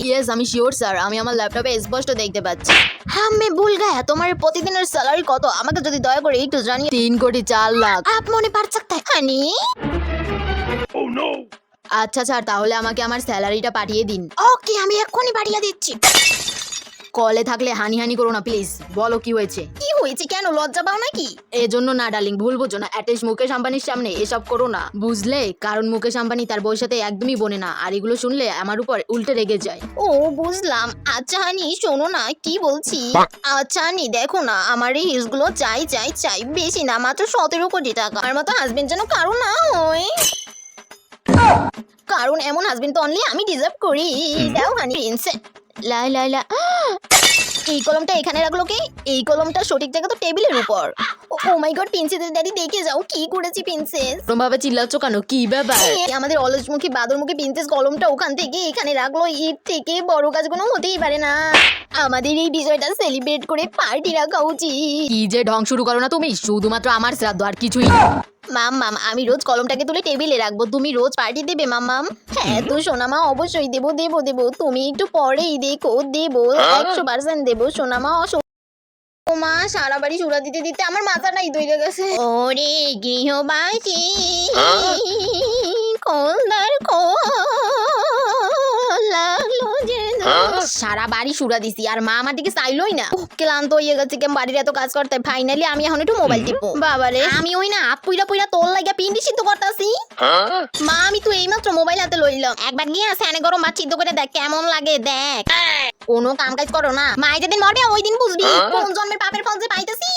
Yes আমি sure sir, আমি আমার ল্যাপটপে স্পষ্ট দেখতে পাচ্ছি। হ্যাঁ আমি ভুল গায়া, তোমার প্রতিদিনের স্যালারি কত আমাকে যদি দয়া করে একটু জানিয়ে। 3,04,00,000। आप মনে পার सकता है হানি। আচ্ছা স্যার, তাহলে আমাকে আমার স্যালারিটা পাঠিয়ে দিন। ওকে, আমি এক্ষুনি পাঠিয়ে দিচ্ছি। কলে থাকলে হানি হানি করো না প্লিজ। বলো কি হয়েছে? কি হয়েছে, কেন লজ্জা পাও নাকি? এজন্য না ডার্লিং, ভুল বোঝো না। অ্যাটলিস্ট মুকেশ আম্বানির সামনে এসব করো না, বুঝলে? কারণ মুকেশ আম্বানি তার বউয়ের সাথে একদমই বনে না, আর এগুলো শুনলে আমার উপর উল্টে রেগে যায়। ও বুঝলাম। আচ্ছা হানি শোনো না কি বলছি। আচ্ছা হানি দেখো না, আমার এই হিসগুলো চাই চাই চাই, বেশি না, মাত্র 17 কোটি টাকা। আমার মতো হাজবেন্ড যেন কারো না হয়, কারণ এমন হাজবেন্ড তো অনলি আমি ডিজার্ভ করি। দাও হানি প্রিন্সেস। লাই লাই লা, এই কলমটা এখানে রাখলো কে? এই কলমটা সঠিক জায়গা তো টেবিলের উপর। ও মাই গড, প্রিন্সেসের ড্যাডি দেখে যাও কি করেছি প্রিন্সেস। এরকম ভাবে চিল্লাচ্ছ কেন, কি ব্যাপার? আমাদের অলসমুখী বাদরমুখী প্রিন্সেস কলমটা ওখান থেকে এখানে রাখলো, এর থেকে বড় কাজ কোনো হতেই পারে না। আমাদের এই বিষয়টা সেলিব্রেট করে পার্টি রাখা উচিত। কি যে ঢং শুরু করো না তুমি, শুধুমাত্র আমার শ্রাদ্ধ আর কিছুই না। মাম মাম, আমি রোজ কলমটাকে তুলে টেবিলে রাখবো, তুমি রোজ পার্টি দেবে মাম মাম? হ্যাঁ তো সোনামা, অবশ্যই দেবো দেবো দেবো, তুমি একটু পরেই দেখো, দেবো 100% দেবো সোনামা। ও মা, সারা বাড়ি সুরা দিতে দিতে আমার মাথাটাই ধরে গেছে। ওরে গৃহবাসী কলদার লাগলো যে সারা বাড়ি সুরা দিছি আর মা আমার দিকে চাইলোই না। ক্লান্ত হয়ে গেছে কেম বাড়ির এত কাজ করতে। ফাইনালি আমি এখন একটু মোবাইল টিপবো। বাবারে, আমি ওই না হাত পুইরা পুইরা তোর লাগিয়া পিন্ডি সিদ্ধ করতাছি। মা আমি তো এইমাত্র মোবাইল হাতে লইলাম, একবার গিয়ে স্যানে গরম ভাত সিদ্ধ করে দেখ কেমন লাগে, দেখ। কোনো কাম কাজ করো না, মাই যেদিন মরবে ওই দিন বুঝবি কোন জন্মের পাপের ফল যে পাইতেছি।